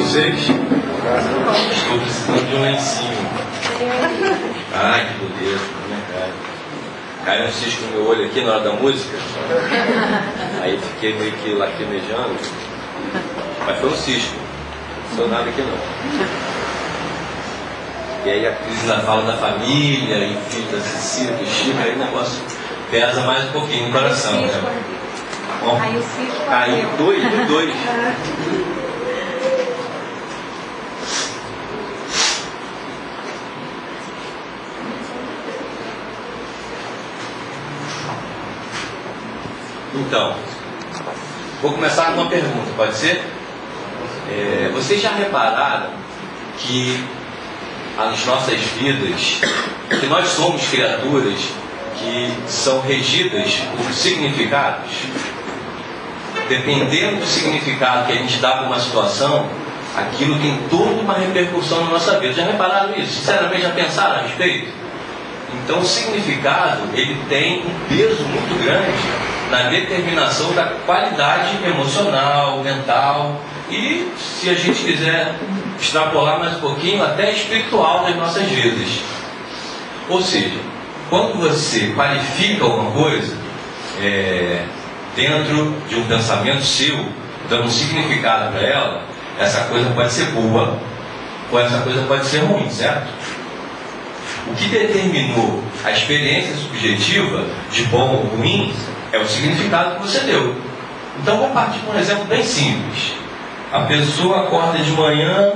vocês? Estou precisando de um lencinho. Ai, que beleza, minha cara. Caiu um cisco no meu olho aqui na hora da música. Aí fiquei meio que lacrimejando. Mas foi um cisco. Não sou nada aqui não. E aí a crise na fala da família, e filho da Cecília, do Chico, aí o negócio pesa mais um pouquinho no coração, né? Bom, caiu dois. Então, vou começar com uma pergunta, pode ser? Vocês já repararam que as nossas vidas, que nós somos criaturas que são regidas por significados? Dependendo do significado que a gente dá para uma situação, aquilo tem toda uma repercussão na nossa vida. Já repararam isso? Sinceramente, já pensaram a respeito? Então, o significado, ele tem um peso muito grande na determinação da qualidade emocional, mental e, se a gente quiser extrapolar mais um pouquinho, até espiritual das nossas vidas. Ou seja, quando você qualifica alguma coisa dentro de um pensamento seu, dando um significado para ela, essa coisa pode ser boa ou essa coisa pode ser ruim, certo? O que determinou a experiência subjetiva de bom ou ruim é o significado que você deu. Então vou partir por um exemplo bem simples. A pessoa acorda de manhã,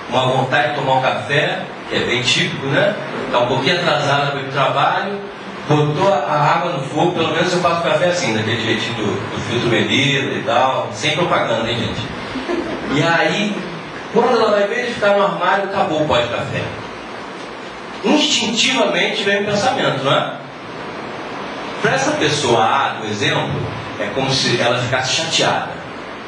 uma vontade de tomar um café, que é bem típico, né? Está um pouquinho atrasada para ir para o trabalho, botou a água no fogo, pelo menos eu faço café assim, daquele jeitinho do filtro bebida e tal, sem propaganda, hein, gente? E aí, quando ela vai ver ele ficar no armário, acabou o pó de café. Instintivamente vem o pensamento, não é? Para essa pessoa A, do exemplo, é como se ela ficasse chateada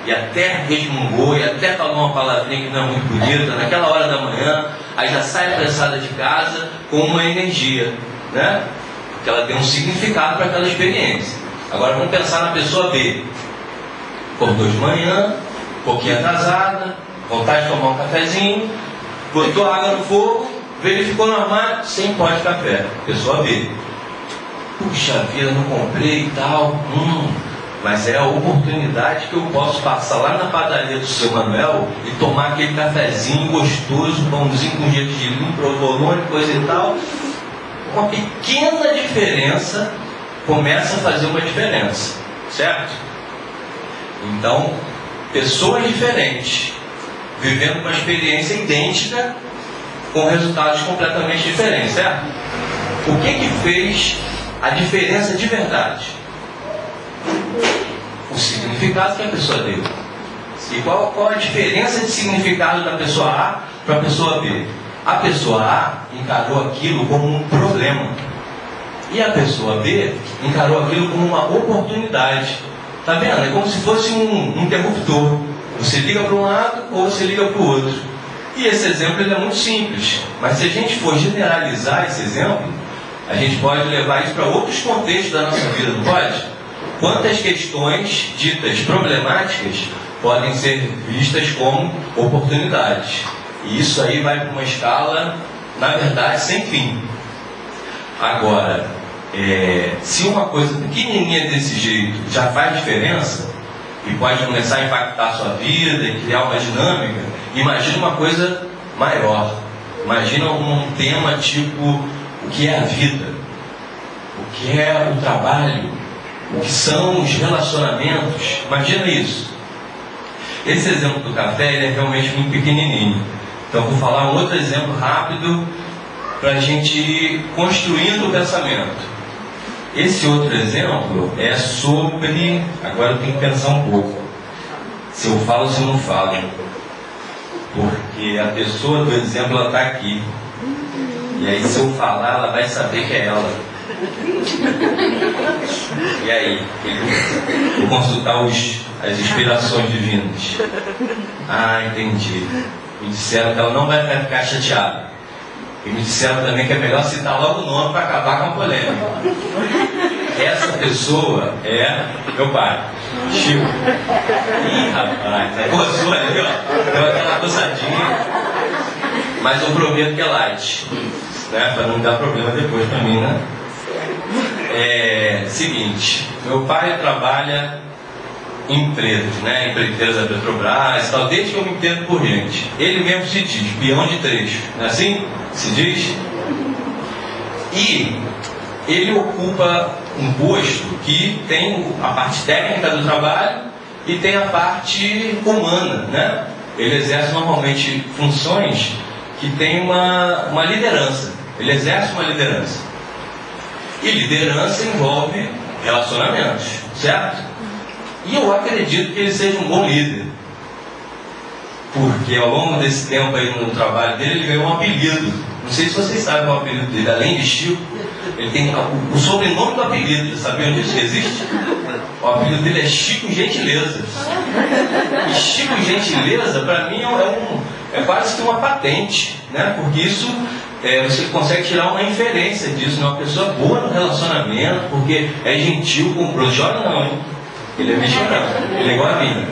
e até resmungou e até falou uma palavrinha que não é muito bonita naquela hora da manhã, aí já sai apressada de casa com uma energia, né? Porque ela tem um significado para aquela experiência. Agora vamos pensar na pessoa B. Acordou de manhã, um pouquinho atrasada, vontade de tomar um cafezinho, botou a água no fogo, verificou no armário, sem pó de café. Pessoa B. Puxa vida, não comprei e tal. Mas é a oportunidade que eu posso passar lá na padaria do seu Manuel e tomar aquele cafezinho gostoso, pãozinho com gergelim, provolone, coisa e tal. Uma pequena diferença começa a fazer uma diferença, certo? Então, pessoas diferentes, vivendo uma experiência idêntica, com resultados completamente diferentes, certo? O que fez a diferença de verdade? O significado que a pessoa deu. E qual a diferença de significado da pessoa A para a pessoa B? A pessoa A encarou aquilo como um problema. E a pessoa B encarou aquilo como uma oportunidade. Está vendo? É como se fosse um interruptor. Você liga para um lado ou você liga para o outro. E esse exemplo ele é muito simples. Mas se a gente for generalizar esse exemplo, a gente pode levar isso para outros contextos da nossa vida, não pode? Quantas questões ditas problemáticas podem ser vistas como oportunidades? E isso aí vai para uma escala, na verdade, sem fim. Agora, se uma coisa pequenininha desse jeito já faz diferença e pode começar a impactar a sua vida e criar uma dinâmica, imagina uma coisa maior. Imagina um tema tipo o que é a vida, o que é o trabalho, o que são os relacionamentos. Imagina isso. Esse exemplo do café ele é realmente muito pequenininho. Então vou falar um outro exemplo rápido para a gente ir construindo o pensamento. Esse outro exemplo é sobre... Agora eu tenho que pensar um pouco. Se eu falo ou se eu não falo. Porque a pessoa do exemplo ela está aqui. E aí se eu falar ela vai saber que é ela. E aí? Vou consultar as inspirações divinas. Ah, entendi. Me disseram que ela não vai ficar chateada. E me disseram também que é melhor citar logo o nome para acabar com a polêmica. Essa pessoa é meu pai, Chico. Ih, rapaz, coçou ali, ó. Deu aquela coçadinha. Mas eu prometo que é light, né? Para não dar problema depois para mim, né? Seguinte, meu pai trabalha em empresas, né? Empreiteiras da Petrobras e tal, desde que eu me entendo por gente. Ele mesmo se diz, peão de trecho, não é assim? Se diz? E ele ocupa um posto que tem a parte técnica do trabalho e tem a parte humana, né? Ele exerce normalmente funções que tem uma liderança. Ele exerce uma liderança. E liderança envolve relacionamentos, certo? E eu acredito que ele seja um bom líder. Porque ao longo desse tempo aí no trabalho dele, ele ganhou um apelido. Não sei se vocês sabem o apelido dele. Além de Chico, ele tem o sobrenome do apelido. Sabiam disso que existe? O apelido dele é Chico Gentileza. E Chico Gentileza, para mim, é quase que uma patente, né? Porque isso você consegue tirar uma inferência disso, né? Uma pessoa boa no relacionamento, porque é gentil com o próximo. Chora não, hein? Ele é mexicano, ele é igual a mim.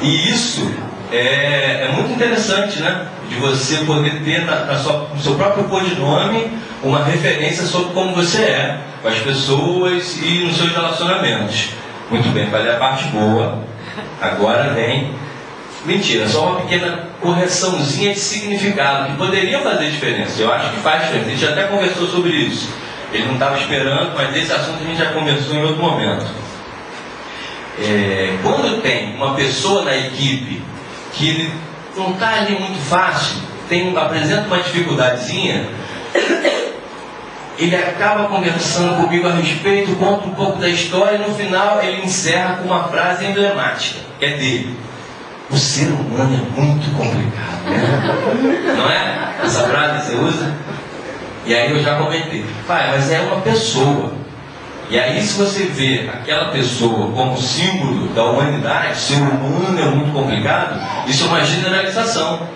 E isso é muito interessante, né? De você poder ter no seu próprio codinome uma referência sobre como você é com as pessoas e nos seus relacionamentos. Muito bem, falei a parte boa. Agora vem... Mentira, só uma pequena correçãozinha de significado que poderia fazer diferença. Eu acho que faz diferença. A gente até conversou sobre isso. Ele não estava esperando, mas desse assunto a gente já conversou em outro momento. Quando tem uma pessoa na equipe que ele não está ali muito fácil, apresenta uma dificuldadezinha, ele acaba conversando comigo a respeito, conta um pouco da história e no final ele encerra com uma frase emblemática, que é dele. O ser humano é muito complicado, né? Não é? Essa frase você usa? E aí eu já comentei, pai, mas é uma pessoa. E aí se você vê aquela pessoa como símbolo da humanidade, ser humano é muito complicado, isso é uma generalização.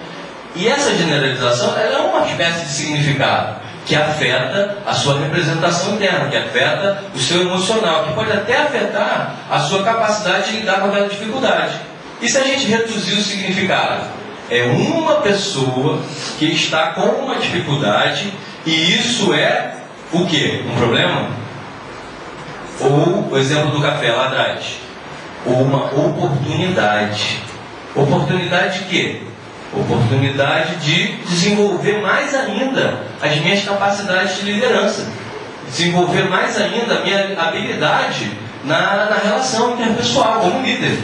E essa generalização, ela é uma espécie de significado que afeta a sua representação interna, que afeta o seu emocional, que pode até afetar a sua capacidade de lidar com aquela dificuldade. E se a gente reduzir o significado? É uma pessoa que está com uma dificuldade e isso é o quê? Um problema? Ou o exemplo do café lá atrás? Ou uma oportunidade. Oportunidade de quê? Oportunidade de desenvolver mais ainda as minhas capacidades de liderança. Desenvolver mais ainda a minha habilidade na relação interpessoal como líder.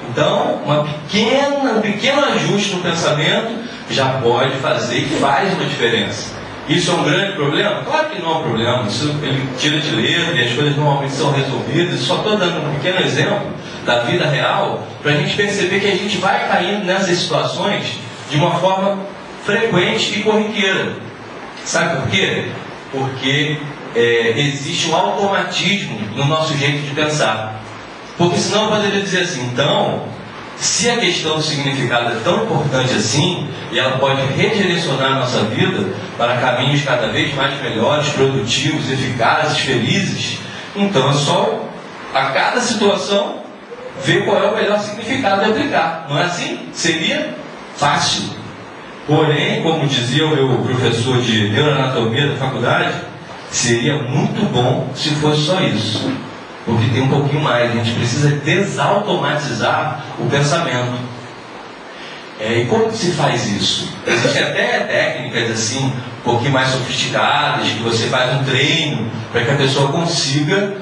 Então, um pequeno ajuste no pensamento já pode fazer e faz uma diferença. Isso é um grande problema? Claro que não é um problema. Isso ele tira de letra e as coisas normalmente são resolvidas. Só estou dando um pequeno exemplo da vida real para a gente perceber que a gente vai caindo nessas situações de uma forma frequente e corriqueira. Sabe por quê? Porque existe um automatismo no nosso jeito de pensar. Porque senão eu poderia dizer assim, então, se a questão do significado é tão importante assim, e ela pode redirecionar a nossa vida para caminhos cada vez mais melhores, produtivos, eficazes, felizes, então é só a cada situação ver qual é o melhor significado de aplicar. Não é assim? Seria fácil. Porém, como dizia o meu professor de neuroanatomia da faculdade, seria muito bom se fosse só isso. Porque tem um pouquinho mais, a gente precisa desautomatizar o pensamento. E como que se faz isso? Existem até técnicas assim, um pouquinho mais sofisticadas, que você faz um treino para que a pessoa consiga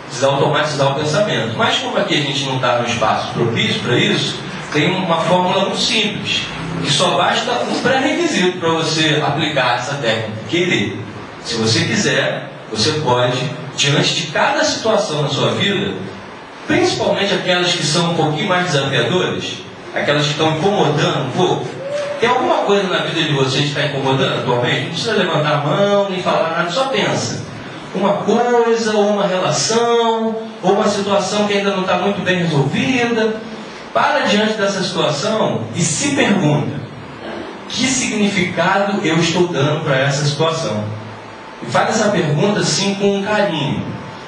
desautomatizar o pensamento. Mas como aqui a gente não está no espaço propício para isso, tem uma fórmula muito simples, que só basta um pré-requisito para você aplicar essa técnica, querer. Se você quiser, você pode, diante de cada situação na sua vida, principalmente aquelas que são um pouquinho mais desafiadoras, aquelas que estão incomodando um pouco. Tem alguma coisa na vida de vocês que está incomodando atualmente? Não precisa levantar a mão, nem falar nada, só pensa. Uma coisa, ou uma relação, ou uma situação que ainda não está muito bem resolvida. Para diante dessa situação e se pergunta: que significado eu estou dando para essa situação? E faz essa pergunta assim com um carinho.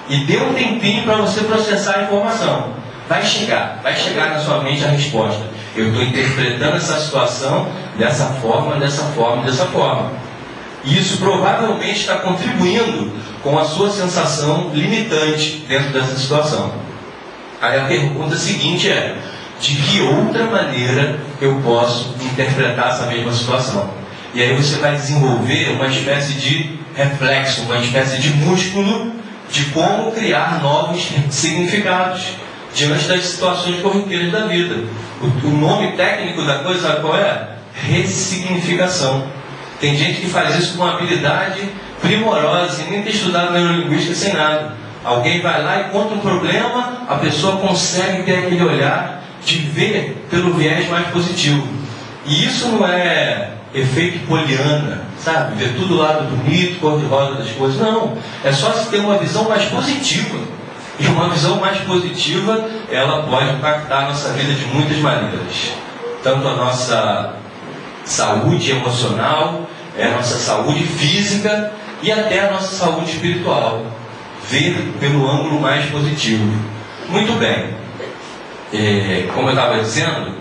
E dê um tempinho para você processar a informação. Vai chegar na sua mente a resposta. Eu estou interpretando essa situação dessa forma, dessa forma, dessa forma. E isso provavelmente está contribuindo com a sua sensação limitante dentro dessa situação. Aí a pergunta seguinte é: de que outra maneira eu posso interpretar essa mesma situação? E aí você vai desenvolver uma espécie de reflexo, uma espécie de músculo de como criar novos significados diante das situações corriqueiras da vida. O nome técnico da coisa, sabe qual é? Ressignificação. Tem gente que faz isso com uma habilidade primorosa, sem nem ter estudado neurolinguística, sem nada. Alguém vai lá e conta um problema, a pessoa consegue ter aquele olhar de ver pelo viés mais positivo. E isso não é efeito poliana, sabe? Ver tudo o lado bonito, cor-de-rosa das coisas. Não. É só se ter uma visão mais positiva. E uma visão mais positiva, ela pode impactar a nossa vida de muitas maneiras. Tanto a nossa saúde emocional, a nossa saúde física e até a nossa saúde espiritual. Ver pelo ângulo mais positivo. Muito bem. Como eu estava dizendo,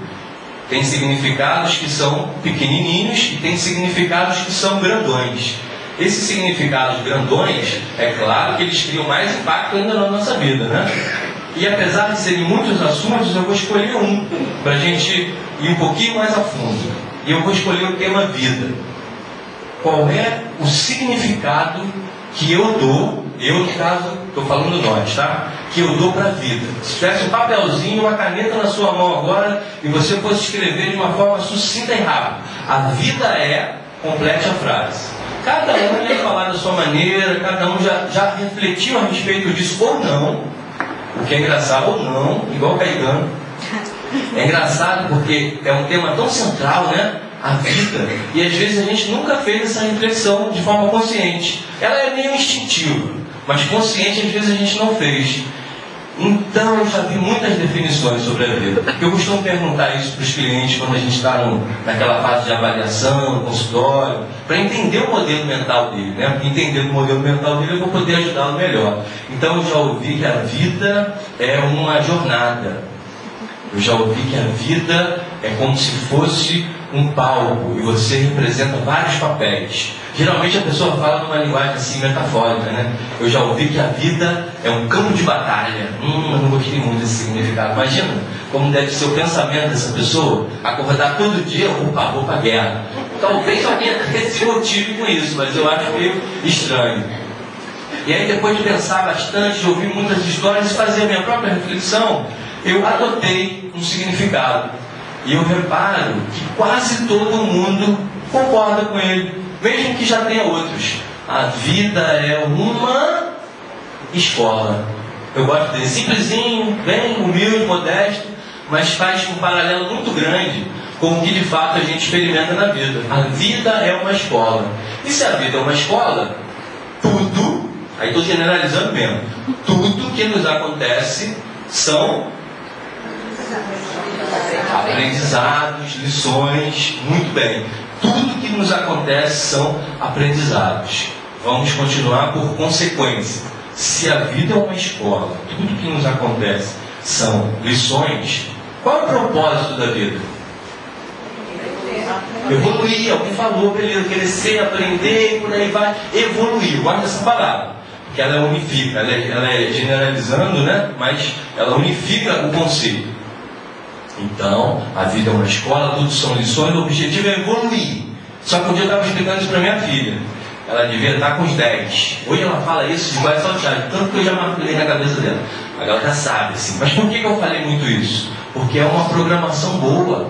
tem significados que são pequenininhos e tem significados que são grandões. Esses significados grandões, é claro que eles criam mais impacto ainda na nossa vida, né? E apesar de serem muitos assuntos, eu vou escolher um, para a gente ir um pouquinho mais a fundo. E eu vou escolher o tema vida. Qual é o significado que eu dou, eu no caso, estou falando nós, tá? Que eu dou para a vida. Se tivesse um papelzinho, uma caneta na sua mão agora, e você fosse escrever de uma forma sucinta e rápida: a vida é, complete a frase. Cada um ia falar da sua maneira, cada um já refletiu a respeito disso, ou não, o que é engraçado, ou não, igual o Caetano. É engraçado porque é um tema tão central, né? A vida. E às vezes a gente nunca fez essa reflexão de forma consciente. Ela é meio instintiva, mas consciente às vezes a gente não fez. Então eu já vi muitas definições sobre a vida. Eu costumo perguntar isso para os clientes quando a gente está naquela fase de avaliação, consultório, para entender o modelo mental dele, né? Porque entendendo o modelo mental dele eu vou poder ajudá-lo melhor. Então eu já ouvi que a vida é uma jornada. Eu já ouvi que a vida é como se fosse um palco e você representa vários papéis. Geralmente a pessoa fala numa linguagem assim metafórica, né? Eu já ouvi que a vida é um campo de batalha. Eu não gostei muito desse significado. Imagina como deve ser o pensamento dessa pessoa, acordar todo dia, vou para a guerra. Talvez alguém até se motive com isso, mas eu acho meio estranho. E aí, depois de pensar bastante, de ouvir muitas histórias e fazer a minha própria reflexão, eu adotei um significado. E eu reparo que quase todo mundo concorda com ele, mesmo que já tenha outros. A vida é uma escola. Eu gosto dele, simplesinho, bem humilde, modesto, mas faz um paralelo muito grande com o que de fato a gente experimenta na vida. A vida é uma escola. E se a vida é uma escola, tudo, aí estou generalizando mesmo, tudo que nos acontece são aprendizados, lições. Muito bem. Tudo que nos acontece são aprendizados. Vamos continuar por consequência. Se a vida é uma escola, tudo que nos acontece são lições, qual é o propósito da vida? Evoluir. Alguém falou, beleza, crescer, aprender e por aí vai. Evoluir, guarda essa palavra, porque ela unifica, ela é generalizando, né? Mas ela unifica o conceito. Então, a vida é uma escola, tudo são lições, o objetivo é evoluir. Só que um dia eu estava explicando isso para minha filha. Ela devia estar com uns 10. Hoje ela fala isso de quase salteado, tanto que eu já marquei na cabeça dela. A galera sabe, assim. Mas por que eu falei muito isso? Porque é uma programação boa.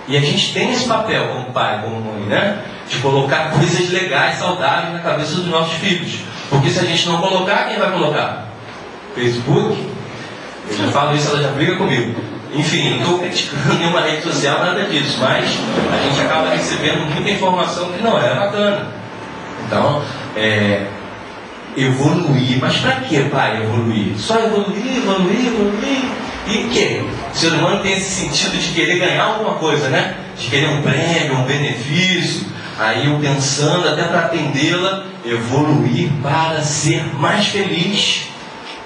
E a gente tem esse papel como pai, como mãe, né? De colocar coisas legais, saudáveis na cabeça dos nossos filhos. Porque se a gente não colocar, quem vai colocar? Facebook? Eu já falo isso, ela já briga comigo. Enfim, não estou criticando nenhuma rede social, nada disso, mas a gente acaba recebendo muita informação que não é bacana. Então, evoluir. Mas para que, pai, evoluir? Só evoluir? E o quê? O ser humano tem esse sentido de querer ganhar alguma coisa, né? De querer um prêmio, um benefício. Aí eu pensando, até para atendê-la, evoluir para ser mais feliz.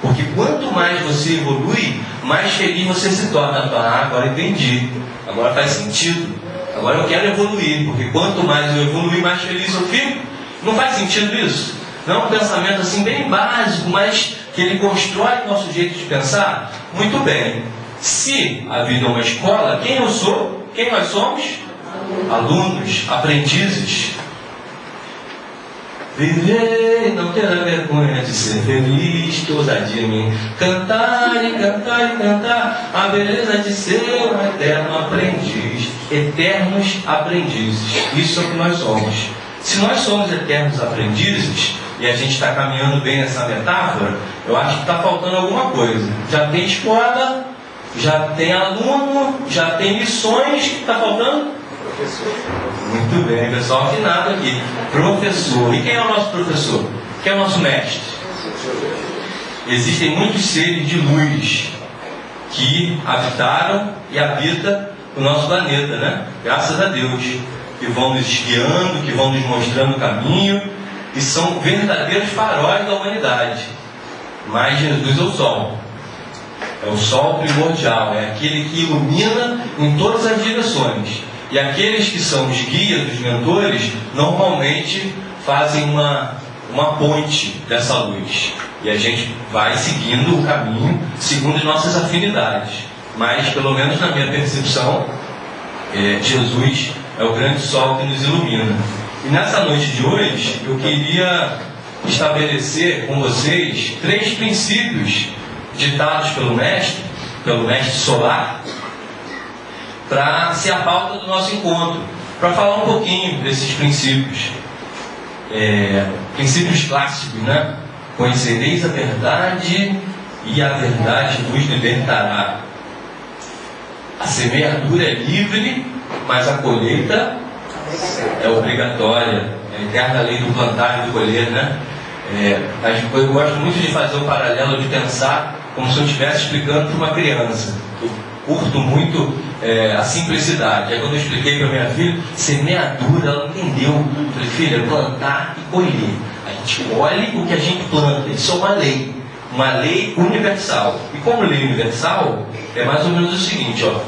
Porque quanto mais você evolui, mais feliz você se torna. Ah, agora entendi, agora faz sentido, agora eu quero evoluir, porque quanto mais eu evoluir, mais feliz eu fico. Não faz sentido isso? Não é um pensamento assim bem básico, mas que ele constrói o nosso jeito de pensar? Muito bem. Se a vida é uma escola, quem eu sou? Quem nós somos? Alunos, aprendizes. Viver, não terá vergonha de ser feliz, que ousadia em mim. Cantar e cantar e cantar, a beleza de ser um eterno aprendiz. Eternos aprendizes, isso é o que nós somos. Se nós somos eternos aprendizes, e a gente está caminhando bem nessa metáfora, eu acho que está faltando alguma coisa. Já tem escola, já tem aluno, já tem lições, que está faltando? Professor. Muito bem, pessoal afinado aqui. Professor. E quem é o nosso professor? Quem é o nosso mestre? Existem muitos seres de luz que habitaram e habitam o nosso planeta, né? Graças a Deus. Que vão nos guiando, que vão nos mostrando o caminho, e são verdadeiros faróis da humanidade. Mas Jesus é o Sol. É o Sol primordial, é aquele que ilumina em todas as direções. E aqueles que são os guias, os mentores, normalmente fazem uma ponte dessa luz. E a gente vai seguindo o caminho segundo as nossas afinidades. Mas, pelo menos na minha percepção, Jesus é o grande sol que nos ilumina. E nessa noite de hoje, eu queria estabelecer com vocês 3 princípios ditados pelo mestre solar, para ser a pauta do nosso encontro, para falar um pouquinho desses princípios. Princípios clássicos, né? Conhecereis a verdade e a verdade vos libertará. A semeadura é livre, mas a colheita é obrigatória. É a eterna lei do plantar e do colher, né? Eu gosto muito de fazer um paralelo, de pensar como se eu estivesse explicando para uma criança. Eu curto muito a simplicidade. Aí quando eu expliquei para minha filha, semeadura, ela entendeu. Eu falei, filha, plantar e colher. A gente colhe o que a gente planta. Isso é uma lei universal. E como lei universal, é mais ou menos o seguinte, ó.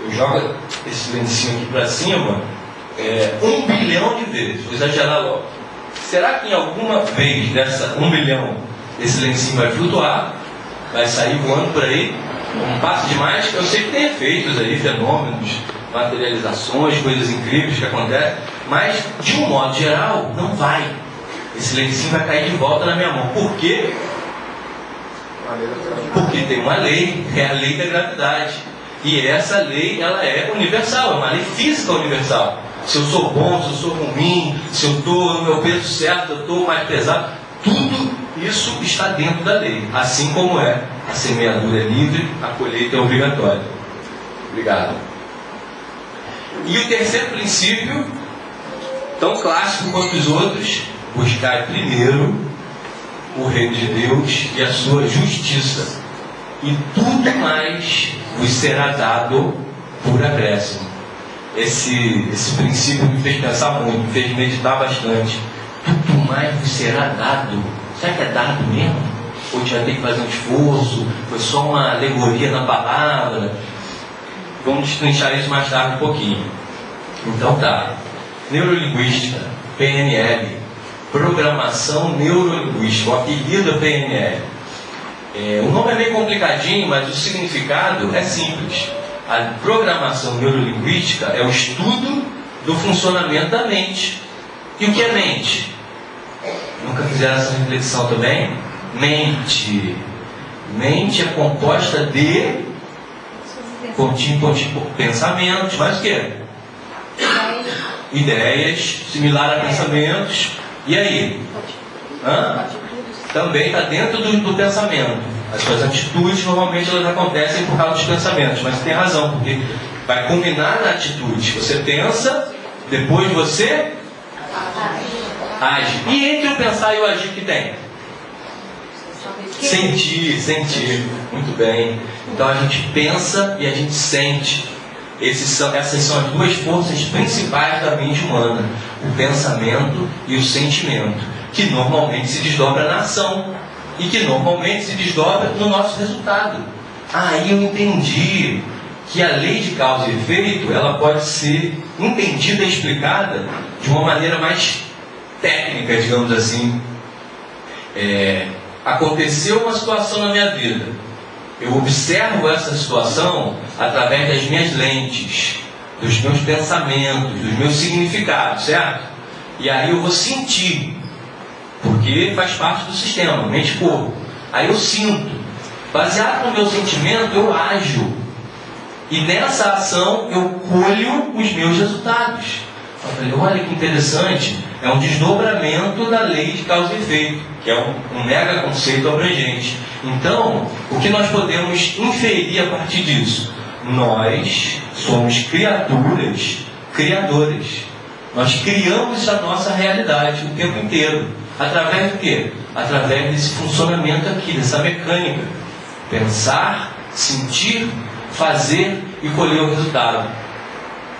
Eu jogo esse lencinho aqui para cima 1 bilhão de vezes, vou exagerar logo. Será que em alguma vez dessa 1 bilhão esse lencinho vai flutuar? Vai sair voando por aí? Um passo demais? Eu sei que tem efeitos aí, fenômenos, materializações, coisas incríveis que acontecem, mas de um modo geral, não vai. Esse lencinho vai cair de volta na minha mão. Por quê? Porque tem uma lei, é a lei da gravidade. E essa lei, ela é universal, é uma lei física universal. Se eu sou bom, se eu sou ruim, se eu estou no meu peso certo, eu estou mais pesado, tudo isso está dentro da lei. Assim como é a semeadura é livre, a colheita é obrigatória. Obrigado. E o terceiro princípio, tão clássico quanto os outros, buscar primeiro o reino de Deus e a sua justiça, e tudo mais vos será dado por acréscimo. Esse princípio me fez pensar muito, me fez meditar bastante. Tudo mais vos será dado. Será que é dado mesmo? Ou já tem que fazer um esforço? Foi só uma alegoria na palavra? Vamos destrinchar isso mais tarde um pouquinho. Então tá. Neurolinguística, PNL. Programação neurolinguística, o apelido é PNL. O nome é meio complicadinho, mas o significado é simples. A programação neurolinguística é o estudo do funcionamento da mente. E o que é mente? Nunca fizeram essa reflexão também? Mente. Mente é composta de pensamentos, mas o quê? Ideias, similar a pensamentos. E aí? Também está dentro do pensamento. As suas atitudes normalmente elas acontecem por causa dos pensamentos, mas tem razão, porque vai culminar na atitude. Você pensa, depois você age. E entre o pensar e o agir que tem? Sentir. Muito bem. Então a gente pensa e a gente sente. Essas são as duas forças principais da mente humana: o pensamento e o sentimento, que normalmente se desdobra na ação. e que normalmente se desdobra no nosso resultado. Aí eu entendi que a lei de causa e efeito, ela pode ser entendida e explicada de uma maneira mais técnica, digamos assim. Aconteceu uma situação na minha vida. Eu observo essa situação através das minhas lentes, dos meus pensamentos, dos meus significados, certo? E aí eu vou sentir, porque faz parte do sistema, mente e corpo. Aí eu sinto. Baseado no meu sentimento, eu ajo. E nessa ação, eu colho os meus resultados. Eu falei, olha que interessante, é um desdobramento da lei de causa e efeito, que é um mega conceito abrangente. Então, o que nós podemos inferir a partir disso? Nós somos criaturas criadoras. Nós criamos a nossa realidade o tempo inteiro. Através do quê? Através desse funcionamento aqui, dessa mecânica. Pensar, sentir, fazer e colher o resultado.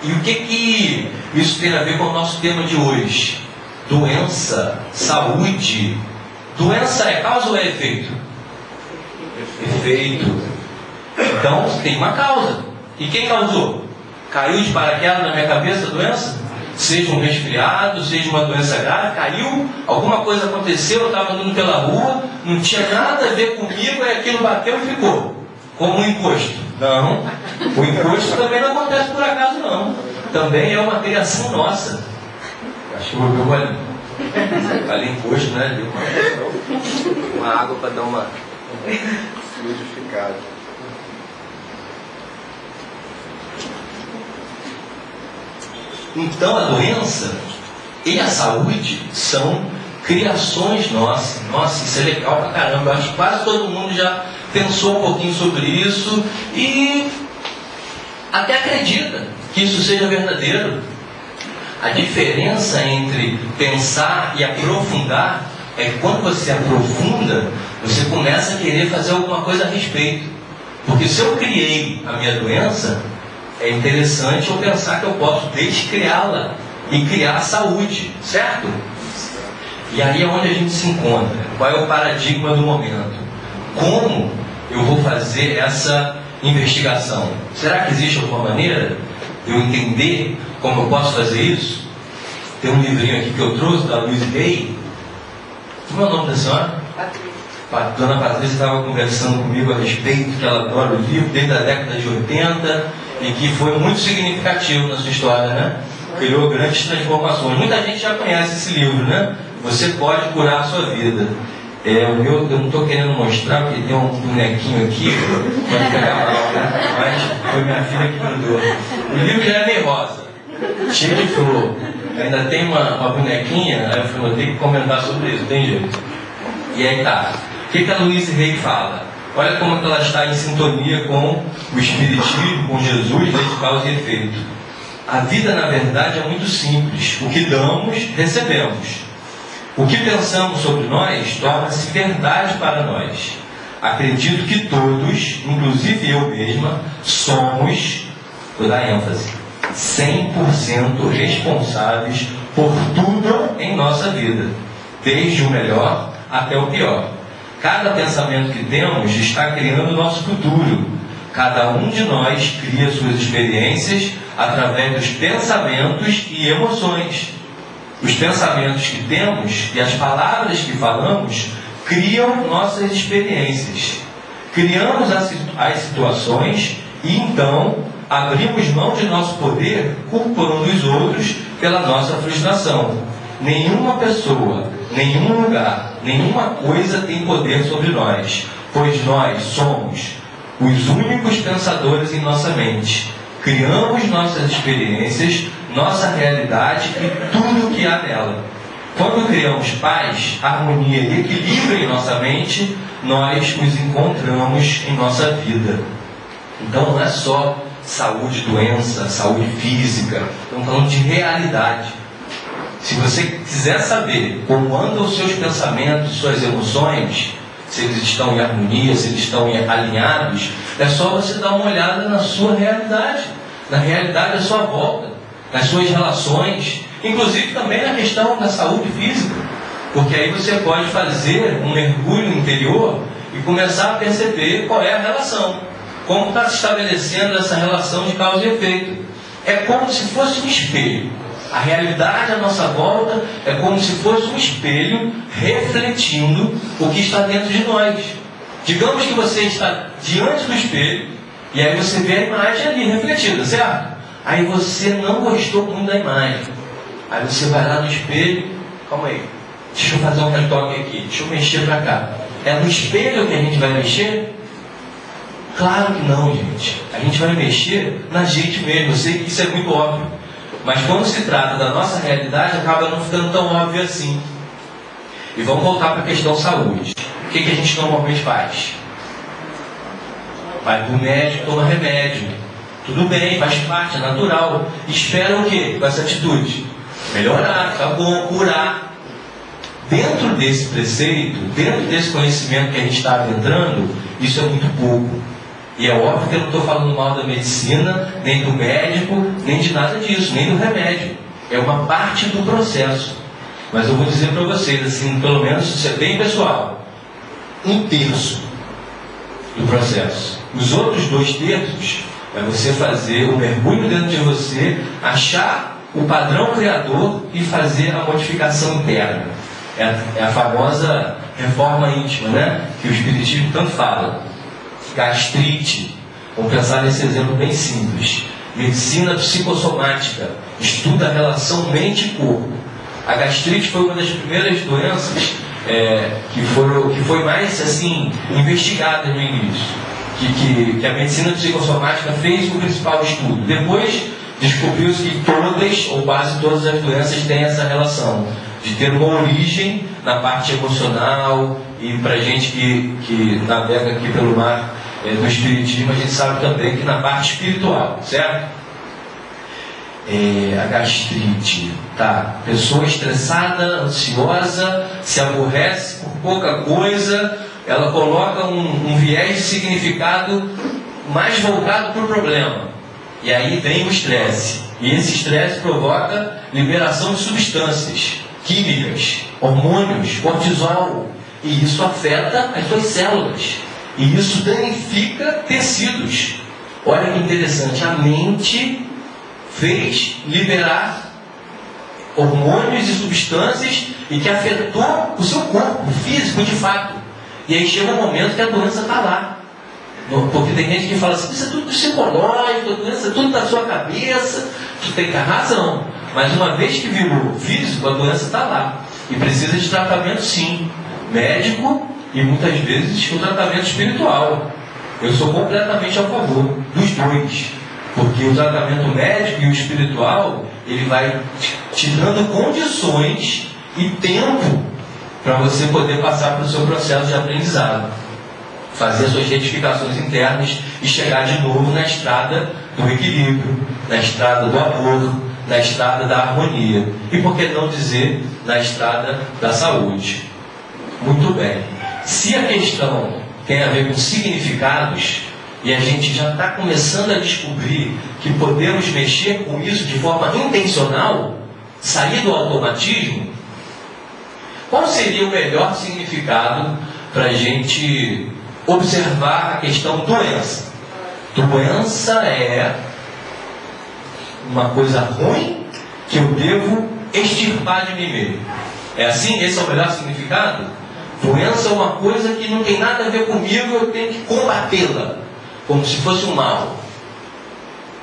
E o que isso tem a ver com o nosso tema de hoje? Doença, saúde. Doença é causa ou é efeito? Efeito. Então tem uma causa. E quem causou? Caiu de paraquedas na minha cabeça a doença? Seja um resfriado, seja uma doença grave, caiu, alguma coisa aconteceu, eu estava andando pela rua, não tinha nada a ver comigo, e aquilo bateu e ficou. Como um encosto. Não, o encosto também não acontece por acaso não. Também é uma criação nossa. Acho que eu vou ali. Falei encosto, né? Deu uma água para dar uma fluidificada. Então a doença e a saúde são criações nossas. Nossa, isso é legal pra caramba. Eu acho que quase todo mundo já pensou um pouquinho sobre isso e até acredita que isso seja verdadeiro. A diferença entre pensar e aprofundar é que quando você aprofunda, você começa a querer fazer alguma coisa a respeito. Porque se eu criei a minha doença, é interessante eu pensar que eu posso descriá-la e criar a saúde, certo? E aí é onde a gente se encontra. Qual é o paradigma do momento? Como eu vou fazer essa investigação? Será que existe alguma maneira de eu entender como eu posso fazer isso? Tem um livrinho aqui que eu trouxe, da Louise Hay. Como é o nome da senhora? Patrícia. Dona Patrícia estava conversando comigo a respeito, que ela adora o livro, desde a década de 80, e que foi muito significativo na sua história, né? Criou grandes transformações. Muita gente já conhece esse livro, né? Você pode curar a sua vida. O meu, eu não estou querendo mostrar, porque tem um bonequinho aqui, pode pegar mal, né? Mas foi minha filha que mandou. O livro já é meio rosa, cheio de flor. Ainda tem uma bonequinha, aí eu falei, vou ter que comentar sobre isso, tem jeito. E aí tá. O que a Louise Hay fala? Olha como ela está em sintonia com o Espiritismo, com Jesus, lei de causa e efeito. A vida, na verdade, é muito simples. O que damos, recebemos. O que pensamos sobre nós torna-se verdade para nós. Acredito que todos, inclusive eu mesma, somos, vou dar ênfase, 100% responsáveis por tudo em nossa vida, desde o melhor até o pior. Cada pensamento que temos está criando o nosso futuro. Cada um de nós cria suas experiências através dos pensamentos e emoções. Os pensamentos que temos e as palavras que falamos criam nossas experiências. Criamos as situações e então abrimos mão de nosso poder culpando os outros pela nossa frustração. Nenhuma pessoa, nenhum lugar, nenhuma coisa tem poder sobre nós, pois nós somos os únicos pensadores em nossa mente. Criamos nossas experiências, nossa realidade e tudo o que há nela. Quando criamos paz, harmonia e equilíbrio em nossa mente, nós os encontramos em nossa vida. Então não é só saúde, doença, saúde física, estamos falando de realidade. Se você quiser saber como andam os seus pensamentos, suas emoções, se eles estão em harmonia, se eles estão alinhados, é só você dar uma olhada na sua realidade, na realidade à sua volta, nas suas relações, inclusive também na questão da saúde física. Porque aí você pode fazer um mergulho interior e começar a perceber qual é a relação, como está se estabelecendo essa relação de causa e efeito. É como se fosse um espelho. A realidade à nossa volta é como se fosse um espelho refletindo o que está dentro de nós. Digamos que você está diante do espelho e aí você vê a imagem ali refletida, certo? Aí você não gostou muito da imagem. Aí você vai lá no espelho, calma aí, deixa eu fazer um retoque aqui, deixa eu mexer para cá. É no espelho que a gente vai mexer? Claro que não, gente. A gente vai mexer na gente mesmo. Eu sei que isso é muito óbvio. Mas quando se trata da nossa realidade, acaba não ficando tão óbvio assim. E vamos voltar para a questão saúde. O que a gente normalmente faz? Vai para o médico, toma remédio. Tudo bem, faz parte, é natural. Espera o quê com essa atitude? Melhorar, ficar bom, curar. Dentro desse preceito, dentro desse conhecimento que a gente está adentrando, isso é muito pouco. E é óbvio que eu não estou falando mal da medicina, nem do médico, nem de nada disso, nem do remédio. É uma parte do processo. Mas eu vou dizer para vocês, assim, pelo menos isso é bem pessoal, 1/3 do processo. Os outros 2/3 é você fazer o mergulho dentro de você, achar o padrão criador e fazer a modificação interna. É a famosa reforma íntima, né? Que o Espiritismo tanto fala. Gastrite, vamos pensar nesse exemplo bem simples. Medicina psicossomática, estuda a relação mente e corpo. A gastrite foi uma das primeiras doenças que foi mais assim, investigada no início. Que a medicina psicossomática fez o principal estudo. Depois descobriu-se que todas, ou quase todas as doenças têm essa relação de ter uma origem na parte emocional. E para a gente que navega aqui pelo mar do Espiritismo, a gente sabe também que na parte espiritual, certo? A gastrite, tá? Pessoa estressada, ansiosa, se aborrece por pouca coisa, ela coloca um viés de significado mais voltado para o problema. E aí vem o estresse. E esse estresse provoca liberação de substâncias químicas, hormônios, cortisol. E isso afeta as suas células. E isso danifica tecidos. Olha que interessante, a mente fez liberar hormônios e substâncias e que afetou o seu corpo físico de fato. E aí chega um momento que a doença está lá. Porque tem gente que fala assim, isso é tudo psicológico, a doença é tudo da sua cabeça. Tu tem razão. Mas uma vez que virou físico, a doença está lá. E precisa de tratamento sim. Médico e muitas vezes o tratamento espiritual. Eu sou completamente a favor dos dois. Porque o tratamento médico e o espiritual, ele vai te dando condições e tempo para você poder passar pelo seu processo de aprendizado. Fazer suas retificações internas e chegar de novo na estrada do equilíbrio, na estrada do amor, na estrada da harmonia. E por que não dizer na estrada da saúde? Muito bem. Se a questão tem a ver com significados, e a gente já está começando a descobrir que podemos mexer com isso de forma intencional, sair do automatismo, qual seria o melhor significado para a gente observar a questão doença? Doença é uma coisa ruim que eu devo extirpar de mim mesmo. É assim? Esse é o melhor significado? Doença é uma coisa que não tem nada a ver comigo, eu tenho que combatê-la, como se fosse um mal.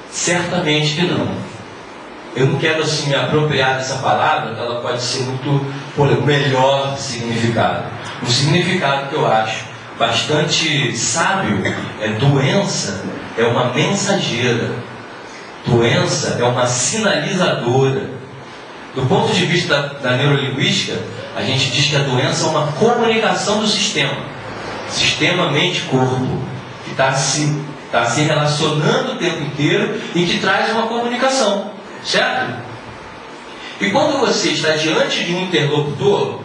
Certamente que não. Eu não quero assim me apropriar dessa palavra, que ela pode ser muito melhor significado. Um significado que eu acho bastante sábio é doença é uma mensageira. Doença é uma sinalizadora. Do ponto de vista da neurolinguística, a gente diz que a doença é uma comunicação do sistema mente-corpo, que está se relacionando o tempo inteiro e que traz uma comunicação, certo? E quando você está diante de um interlocutor,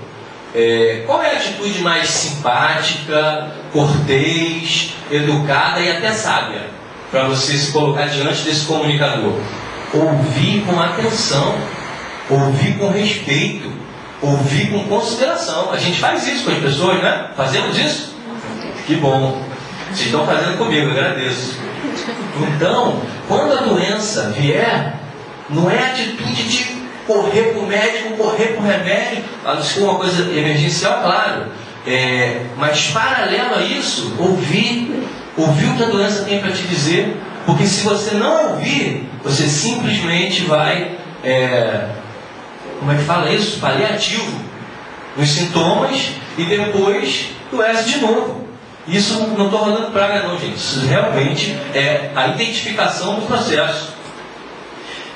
qual é a atitude mais simpática, cortês, educada e até sábia para você se colocar diante desse comunicador? Ouvir com atenção, ouvir com respeito, Ouvir com consideração. A gente faz isso com as pessoas, né? Fazemos isso? Que bom. Vocês estão fazendo comigo, eu agradeço. Então, quando a doença vier, não é atitude de correr para o médico, correr para o remédio, a não ser uma coisa emergencial, claro. Mas paralelo a isso, ouvir o que a doença tem para te dizer, porque se você não ouvir, você simplesmente vai, como é que fala isso? Paliativo nos sintomas e depois adoece de novo. Isso não estou rodando praga não, gente. Isso realmente é a identificação do processo.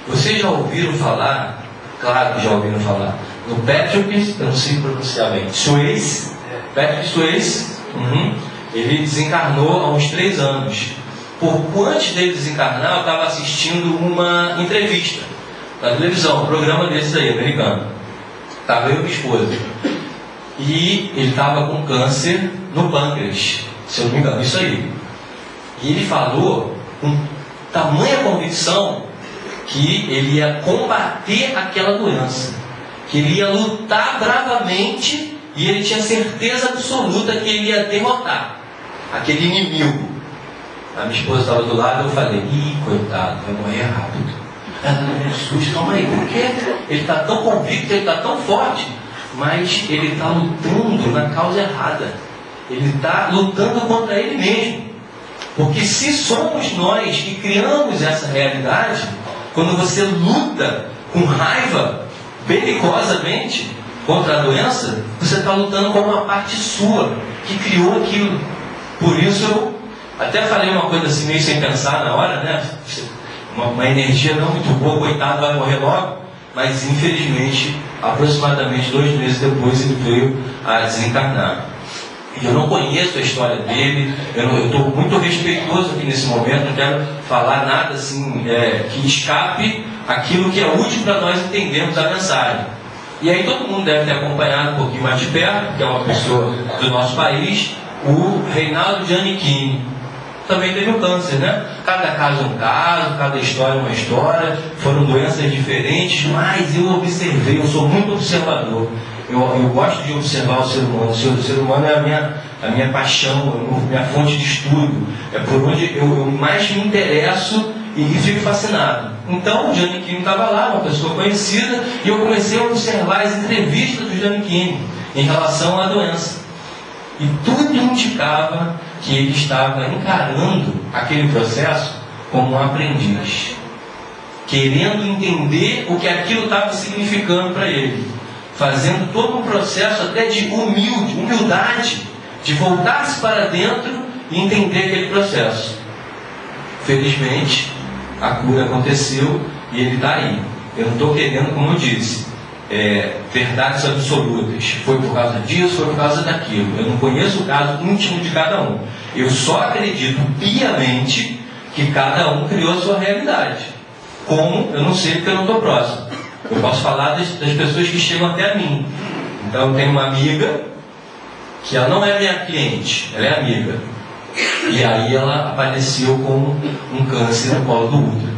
Vocês já ouviram falar, claro que já ouviram falar, no Patrick, eu não sei pronunciar bem, Swayze, Patrick Swayze, ele desencarnou há uns 3 anos. Pouco antes dele desencarnar, eu estava assistindo uma entrevista na televisão, um programa desses aí, americano. Estava eu e minha esposa. E ele estava com câncer no pâncreas, se eu não me engano, isso aí. E ele falou com tamanha convicção que ele ia combater aquela doença, que ele ia lutar bravamente e ele tinha certeza absoluta que ele ia derrotar aquele inimigo. A minha esposa estava do lado e eu falei, coitado, vai morrer rápido. Ela me assusta, calma aí, por quê? Ele está tão convicto, ele está tão forte, mas ele está lutando na causa errada. Ele está lutando contra ele mesmo. Porque se somos nós que criamos essa realidade, quando você luta com raiva, belicosamente, contra a doença, você está lutando com uma parte sua, que criou aquilo. Por isso eu até falei uma coisa assim, meio sem pensar na hora, né? Uma energia não muito boa, coitado, vai morrer logo. Mas infelizmente, aproximadamente 2 meses depois, ele veio a desencarnar. E eu não conheço a história dele, eu estou muito respeitoso aqui nesse momento, não quero falar nada assim que escape aquilo que é útil para nós entendermos a mensagem. E aí todo mundo deve ter acompanhado um pouquinho mais de perto, que é uma pessoa do nosso país, o Reinaldo Giannichini. Também teve um câncer, né? Cada caso é um caso, cada história é uma história, foram doenças diferentes, mas eu observei, eu sou muito observador. Eu gosto de observar o ser humano. O ser humano é a minha paixão, a minha fonte de estudo. É por onde eu mais me interesso e fico fascinado. Então o Giannichini estava lá, uma pessoa conhecida, e eu comecei a observar as entrevistas do Giannichini em relação à doença. E tudo indicava que ele estava encarando aquele processo como um aprendiz, querendo entender o que aquilo estava significando para ele, fazendo todo um processo até de humildade, de voltar-se para dentro e entender aquele processo. Felizmente, a cura aconteceu e ele está aí. Eu não estou querendo, como eu disse, verdades absolutas. Foi por causa disso, foi por causa daquilo. Eu não conheço o caso íntimo de cada um. Eu só acredito piamente que cada um criou a sua realidade. Como? Eu não sei, porque eu não estou próximo. Eu posso falar das pessoas que chegam até a mim. Então eu tenho uma amiga que ela não é minha cliente, ela é amiga. E aí ela apareceu com um câncer no colo do útero.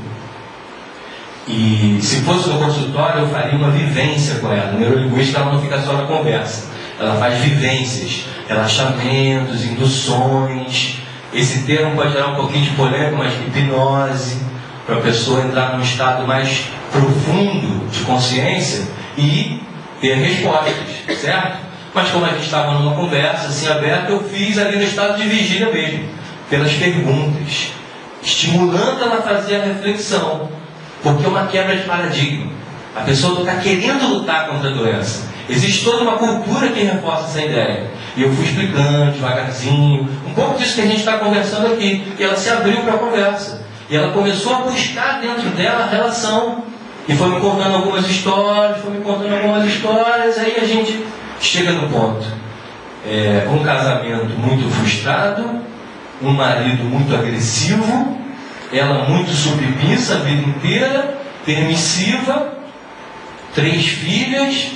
E se fosse no consultório, eu faria uma vivência com ela. O neurolinguística ela não fica só na conversa. Ela faz vivências, relaxamentos, induções. Esse termo pode gerar um pouquinho de polêmica, mas hipnose, para a pessoa entrar num estado mais profundo de consciência e ter respostas, certo? Mas como a gente estava numa conversa assim aberta, eu fiz ali no estado de vigília mesmo, pelas perguntas, estimulando ela a fazer a reflexão, porque é uma quebra de paradigma. A pessoa está querendo lutar contra a doença. Existe toda uma cultura que reforça essa ideia. E eu fui explicando devagarzinho, um pouco disso que a gente está conversando aqui. E ela se abriu para a conversa. E ela começou a buscar dentro dela a relação. E foi me contando algumas histórias, aí a gente chega no ponto. Um casamento muito frustrado, um marido muito agressivo, ela muito submissa a vida inteira, permissiva, 3 filhas,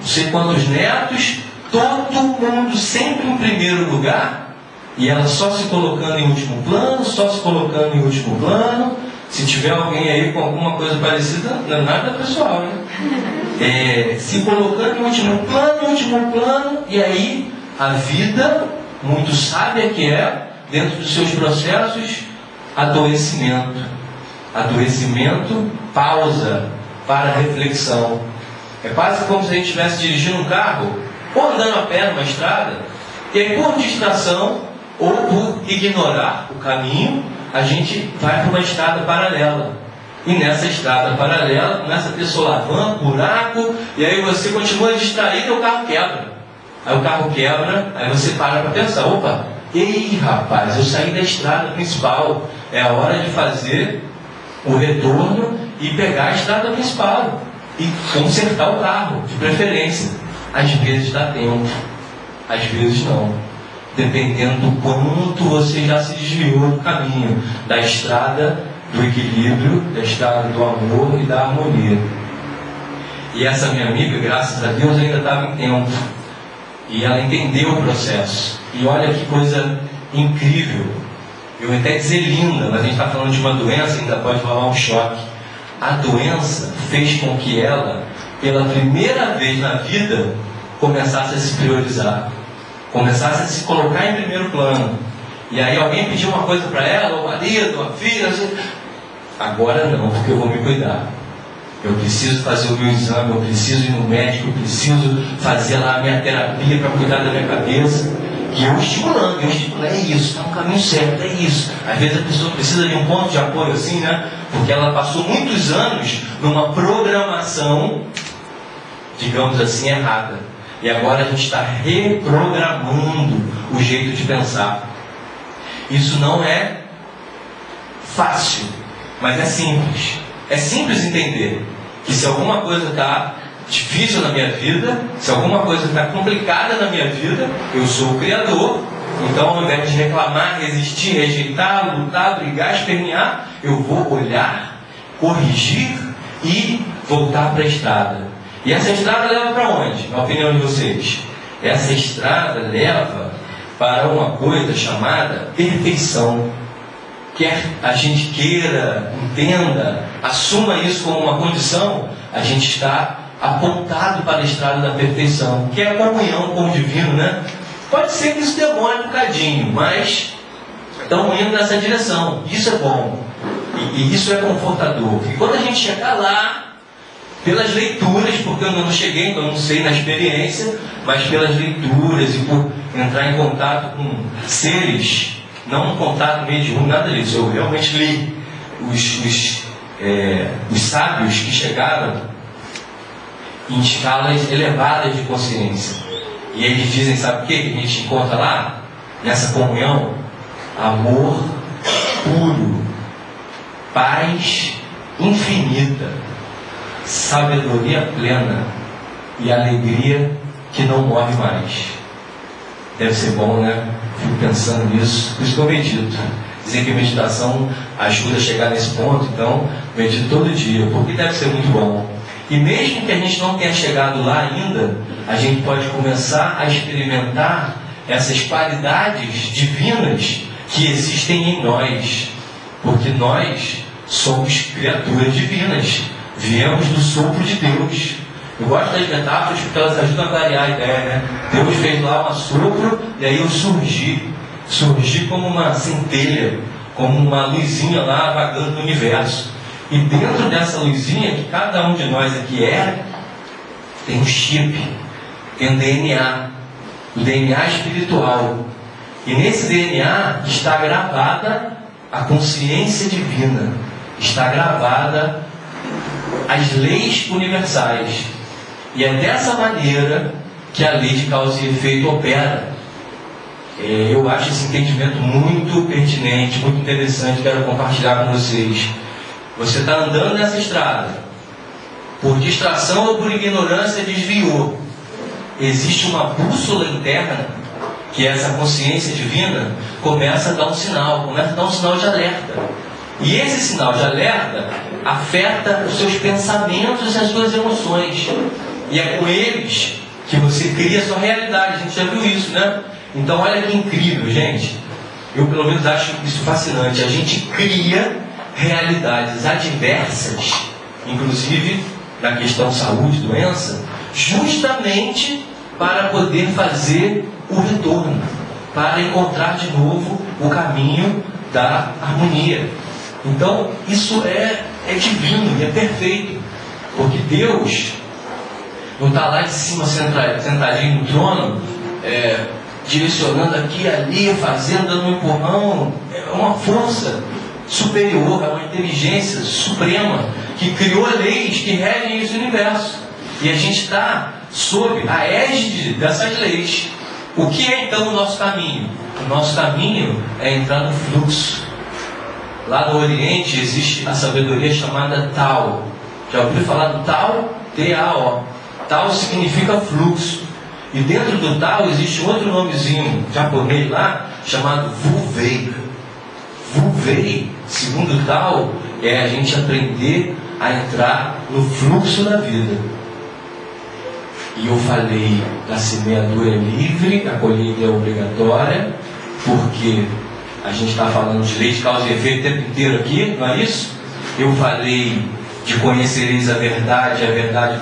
não sei quantos netos, todo mundo sempre em primeiro lugar, e ela só se colocando em último plano, só se colocando em último plano. Se tiver alguém aí com alguma coisa parecida, não é nada pessoal, né? Se colocando em último plano, e aí a vida, muito sábia que é, dentro dos seus processos, adoecimento. Adoecimento, pausa para reflexão. É quase como se a gente estivesse dirigindo um carro, ou andando a pé numa estrada, e aí por distração, ou por ignorar o caminho, a gente vai para uma estrada paralela. E nessa estrada paralela começa a ter solavanco, buraco, e aí você continua distraído e o carro quebra. Aí o carro quebra, aí você para pensar, opa, ei rapaz, eu saí da estrada principal, é a hora de fazer o retorno e pegar a estrada principal e consertar o carro, de preferência. Às vezes dá tempo, às vezes não, dependendo do quanto você já se desviou do caminho, da estrada do equilíbrio, da estrada do amor e da harmonia. E essa minha amiga, graças a Deus, ainda estava em tempo, e ela entendeu o processo. E olha que coisa incrível, eu ia até dizer linda, mas a gente está falando de uma doença, ainda pode rolar um choque. A doença fez com que ela, pela primeira vez na vida, começasse a se priorizar, começasse a se colocar em primeiro plano. E aí alguém pediu uma coisa para ela, o marido, a filha, assim, agora não, porque eu vou me cuidar. Eu preciso fazer o meu exame, eu preciso ir no médico, eu preciso fazer lá a minha terapia para cuidar da minha cabeça. E eu estimulando, é isso, está no caminho certo, é isso. Às vezes a pessoa precisa de um ponto de apoio assim, né? Porque ela passou muitos anos numa programação, digamos assim, errada. E agora a gente está reprogramando o jeito de pensar. Isso não é fácil, mas é simples. É simples entender que se alguma coisa está difícil na minha vida, se alguma coisa está complicada na minha vida, eu sou o Criador. Então, ao invés de reclamar, resistir, rejeitar, lutar, brigar, espernear, eu vou olhar, corrigir e voltar para a estrada. E essa estrada leva para onde, na opinião de vocês? Essa estrada leva para uma coisa chamada perfeição. Quer a gente queira, entenda, assuma isso como uma condição, a gente está apontado para a estrada da perfeição, que é a comunhão com o divino, né? Pode ser que isso demore um bocadinho, mas estamos indo nessa direção. Isso é bom. E isso é confortador. E quando a gente chegar lá, pelas leituras, porque eu não cheguei, então eu não sei na experiência, mas pelas leituras e por entrar em contato com seres, não um contato mediúnico, nada disso, eu realmente li os sábios que chegaram em escalas elevadas de consciência. E eles dizem, sabe o que a gente encontra lá? Nessa comunhão? Amor puro, paz infinita, sabedoria plena e alegria que não morre mais. Deve ser bom, né? Fico pensando nisso, por isso que eu medito. Dizem que a meditação ajuda a chegar nesse ponto, então medito todo dia, porque deve ser muito bom. E mesmo que a gente não tenha chegado lá ainda, a gente pode começar a experimentar essas qualidades divinas que existem em nós, porque nós somos criaturas divinas, viemos do sopro de Deus. Eu gosto das metáforas porque elas ajudam a variar a ideia, né? Deus fez lá um sopro e aí eu surgi como uma centelha, como uma luzinha lá vagando no universo. E dentro dessa luzinha que cada um de nós aqui tem um chip, tem um DNA, o DNA espiritual. E nesse DNA está gravada a consciência divina, está gravada as leis universais. E é dessa maneira que a lei de causa e efeito opera. Eu acho esse entendimento muito pertinente, muito interessante, quero compartilhar com vocês. Você está andando nessa estrada, por distração ou por ignorância desviou. Existe uma bússola interna, que é essa consciência divina, começa a dar um sinal de alerta. E esse sinal de alerta afeta os seus pensamentos e as suas emoções. E é com eles que você cria a sua realidade. A gente já viu isso, né? Então olha que incrível, gente. eu pelo menos acho isso fascinante. A gente cria realidades adversas, inclusive na questão saúde, doença, justamente para poder fazer o retorno, para encontrar de novo o caminho da harmonia. Então, isso é divino e é perfeito, porque Deus não está lá de cima sentadinho no trono, direcionando aqui e ali, fazendo, dando um empurrão. É uma força superior, é uma inteligência suprema que criou leis que regem esse universo. E a gente está sob a égide dessas leis. O que é então o nosso caminho? O nosso caminho é entrar no fluxo. Lá no Oriente existe a sabedoria chamada Tao. Já ouviu falar do Tao? T-A-O. Tao significa fluxo. E dentro do Tao existe outro nomezinho japonês lá, chamado Wu-Wei. Wu-Wei, segundo o Tao, é a gente aprender a entrar no fluxo da vida. E eu falei, a semeadura é livre, a colheita é obrigatória, porque a gente está falando de lei de causa e efeito o tempo inteiro aqui, não é isso? Eu falei de conhecereis a verdade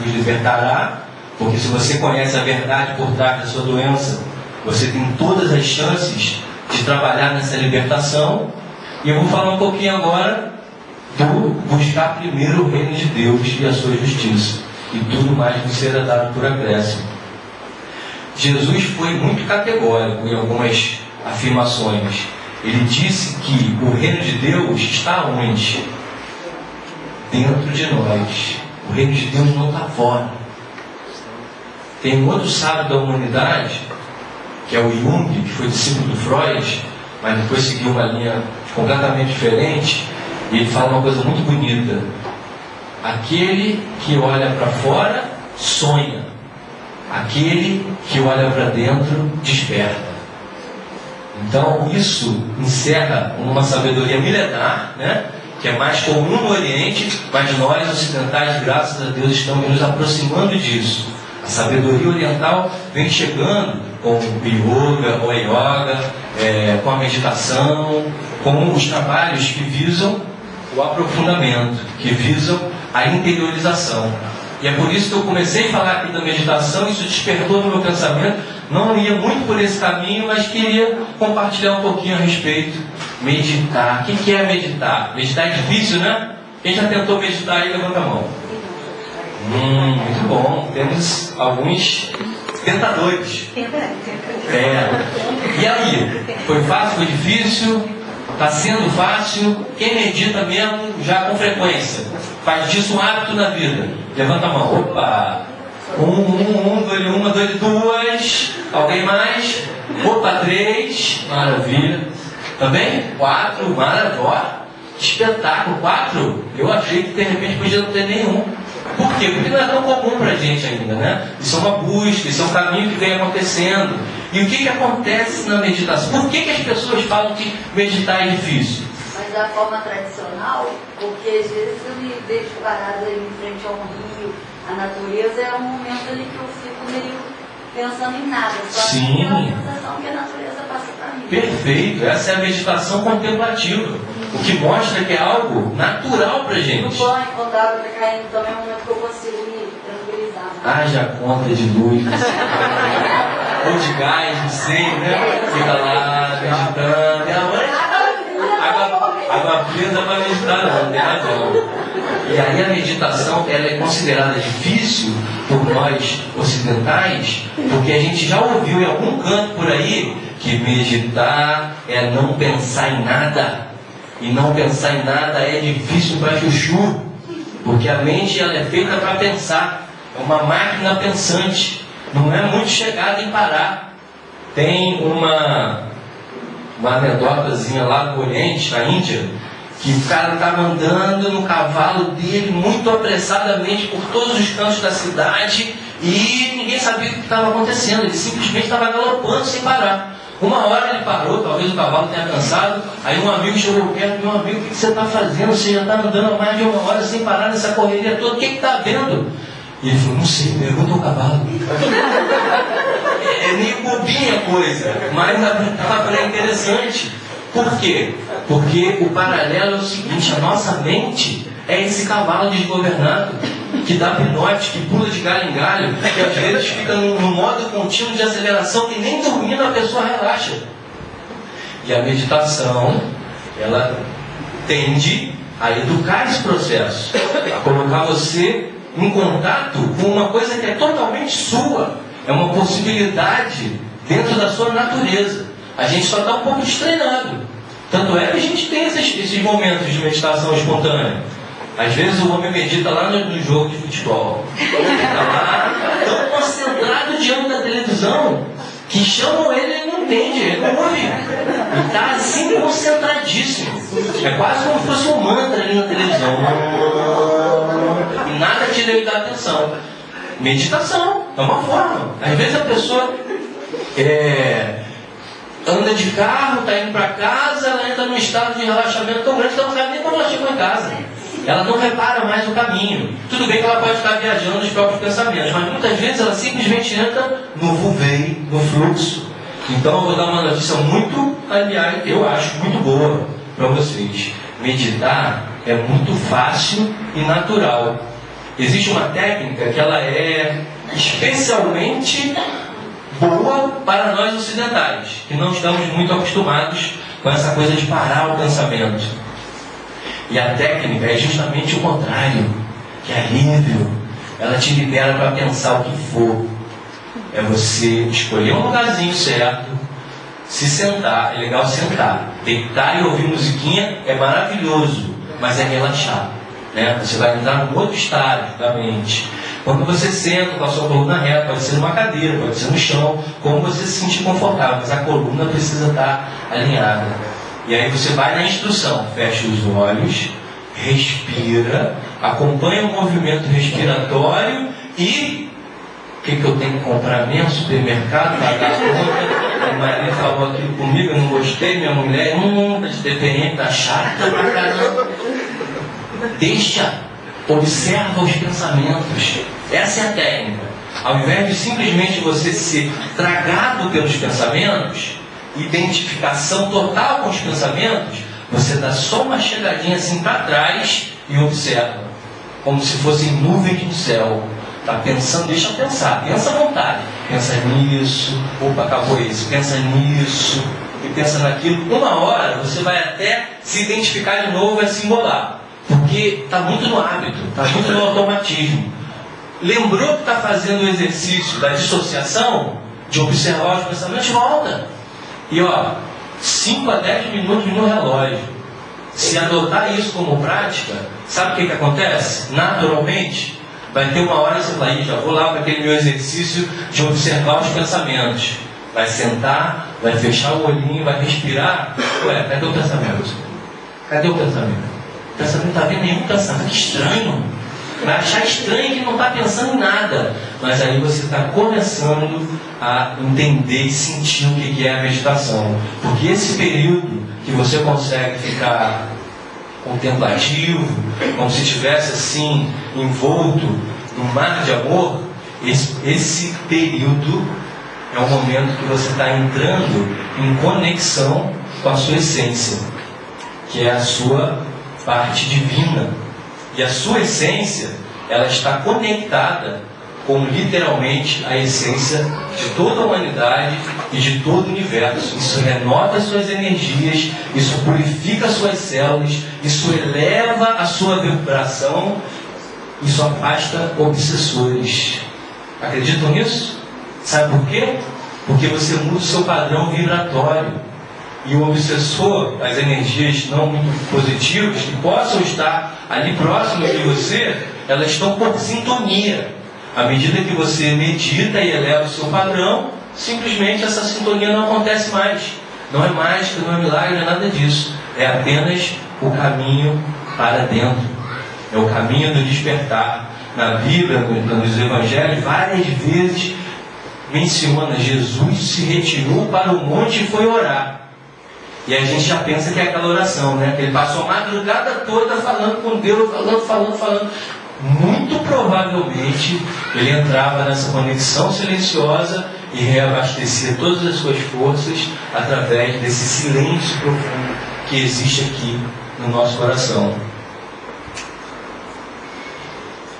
vos libertará, porque se você conhece a verdade por trás da sua doença, você tem todas as chances de trabalhar nessa libertação. E eu vou falar um pouquinho agora do buscar primeiro o reino de Deus e a sua justiça, e tudo mais vos será dado por acréscimo. Jesus foi muito categórico em algumas afirmações. Ele disse que o reino de Deus está onde? Dentro de nós. O reino de Deus não está fora. Tem um outro sábio da humanidade, que é o Jung, que foi discípulo do Freud, mas depois seguiu uma linha completamente diferente, e ele fala uma coisa muito bonita: aquele que olha para fora sonha, aquele que olha para dentro desperta. Então isso encerra uma sabedoria milenar, né, que é mais comum no Oriente, mas nós ocidentais, graças a Deus, estamos nos aproximando disso. A sabedoria oriental vem chegando com o yoga, com a yoga, com a meditação, com os trabalhos que visam o aprofundamento, que visam a interiorização. E é por isso que eu comecei a falar aqui da meditação. Isso despertou no meu pensamento. Não ia muito por esse caminho, mas queria compartilhar um pouquinho a respeito. Meditar. O que é meditar? Meditar é difícil, né? Quem já tentou meditar aí, levanta a mão. Muito bom. Temos alguns tentadores. E aí? Foi fácil? Foi difícil? Está sendo fácil? Quem medita mesmo já com frequência? Faz disso um hábito na vida? Levanta a mão. Opa! Dois, duas. Alguém mais? Opa, 3. Maravilha. Também? 4. Maravilha. Espetáculo. 4. Eu achei que de repente podia não ter nenhum. Por quê? Porque não é tão comum para a gente ainda, né? Isso é uma busca, isso é um caminho que vem acontecendo. E o que acontece na meditação? Por que as pessoas falam que meditar é difícil? Mas da forma tradicional, porque às vezes eu me vejo parada em frente ao rio, a natureza é um momento ali que eu fico meio pensando em nada, só aquela sensação que a natureza passa para mim. Perfeito, essa é a meditação contemplativa, o que mostra que é algo natural para a gente. No banho, quando a água está caindo, também é um momento que eu consigo me tranquilizar. Haja conta de luz, ou de gás, não sei, né? Fica lá meditando, água presa para meditar, não tem razão. E aí a meditação ela é considerada difícil por nós ocidentais, porque a gente já ouviu em algum canto por aí que meditar é não pensar em nada. E não pensar em nada é difícil para chuchu, porque a mente ela é feita para pensar, é uma máquina pensante, não é muito chegada em parar. Tem uma anedotazinha lá no Oriente, na Índia, que o cara estava andando no cavalo dele muito apressadamente por todos os cantos da cidade e ninguém sabia o que estava acontecendo. Ele simplesmente estava galopando sem parar. Uma hora ele parou, talvez o cavalo tenha cansado. Aí um amigo chegou perto: meu amigo, o que você está fazendo? Você já está andando há mais de uma hora sem parar nessa correria toda, o que está vendo? E ele falou: não sei, pergunta ao cavalo. É meio bobinha a coisa, mas a palavra é interessante. Por quê? Porque o paralelo é o seguinte: a nossa mente é esse cavalo desgovernado, que dá pinote, que pula de galho em galho, que às vezes fica no modo contínuo de aceleração, que nem dormindo a pessoa relaxa. E a meditação, ela tende a educar esse processo, a colocar você em contato com uma coisa que é totalmente sua, é uma possibilidade dentro da sua natureza. A gente só está um pouco destreinado. Tanto é que a gente tem esses momentos de meditação espontânea. Às vezes o homem medita lá no jogo de futebol. Está lá tão concentrado diante da televisão que chamam ele e ele não entende, ele não ouve. Ele está assim concentradíssimo. É quase como se fosse um mantra ali na televisão. E nada tira ele da atenção. Meditação é uma forma. Às vezes a pessoa anda de carro, está indo para casa, ela entra num estado de relaxamento tão grande que ela não sabe nem quando ela chegou em casa. Ela não repara mais o caminho. Tudo bem que ela pode estar viajando nos próprios pensamentos, mas muitas vezes ela simplesmente entra no vulvei, no fluxo. Então eu vou dar uma notícia muito, aliás, eu acho muito boa para vocês. Meditar é muito fácil e natural. Existe uma técnica que ela é especialmente boa para nós ocidentais, que não estamos muito acostumados com essa coisa de parar o pensamento. E a técnica é justamente o contrário, que é alívio. Ela te libera para pensar o que for. É você escolher um lugarzinho certo, se sentar, é legal sentar. Deitar e ouvir musiquinha é maravilhoso, mas é relaxar, né? Você vai entrar num outro estágio da mente. Quando você senta com a sua coluna reta, pode ser numa cadeira, pode ser no chão, como você se sentir confortável, mas a coluna precisa estar alinhada. E aí você vai na instrução, fecha os olhos, respira, acompanha o movimento respiratório e o que eu tenho que comprar mesmo? Supermercado, pagar a conta. O marido falou aquilo comigo, eu não gostei, minha mulher, de TPM tá chata pra caramba. Deixa, observa os pensamentos. Essa é a técnica. Ao invés de simplesmente você ser tragado pelos pensamentos, identificação total com os pensamentos, você dá só uma chegadinha assim para trás e observa, como se fossem nuvens no céu. Está pensando, deixa eu pensar, pensa à vontade, pensa nisso, opa, acabou isso, pensa nisso e pensa naquilo. Uma hora você vai até se identificar de novo, vai se embolar, porque está muito no hábito, está muito no automatismo. Lembrou que está fazendo o exercício da dissociação, de observar os pensamentos, volta. E 5 a 10 minutos no relógio. Se adotar isso como prática, sabe o que acontece? Naturalmente, vai ter uma hora que você vai, já vou lá para aquele meu exercício de observar os pensamentos. Vai sentar, vai fechar o olhinho, vai respirar. Ué, cadê o pensamento? Cadê o pensamento? O pensamento não está vendo nenhum pensamento. Que estranho. Vai achar estranho que não está pensando em nada. Mas aí você está começando a entender e sentir o que é a meditação. Porque esse período que você consegue ficar contemplativo, como se estivesse assim, envolto num mar de amor, esse período é o momento que você está entrando em conexão com a sua essência, que é a sua parte divina. E a sua essência, ela está conectada com literalmente a essência de toda a humanidade e de todo o universo. Isso renova as suas energias, isso purifica as suas células, isso eleva a sua vibração, isso afasta obsessores. Acreditam nisso? Sabe por quê? Porque você muda o seu padrão vibratório. E o obsessor, as energias não muito positivas, que possam estar ali próximo de você, elas estão por sintonia. À medida que você medita e eleva o seu padrão, simplesmente essa sintonia não acontece mais. Não é mágica, não é milagre, não é nada disso. É apenas o caminho para dentro. É o caminho do despertar. Na Bíblia, nos Evangelhos, várias vezes menciona Jesus se retirou para o monte e foi orar. E a gente já pensa que é aquela oração, né? Que ele passou a madrugada toda falando com Deus, falando. Muito provavelmente ele entrava nessa conexão silenciosa e reabastecer todas as suas forças através desse silêncio profundo que existe aqui no nosso coração.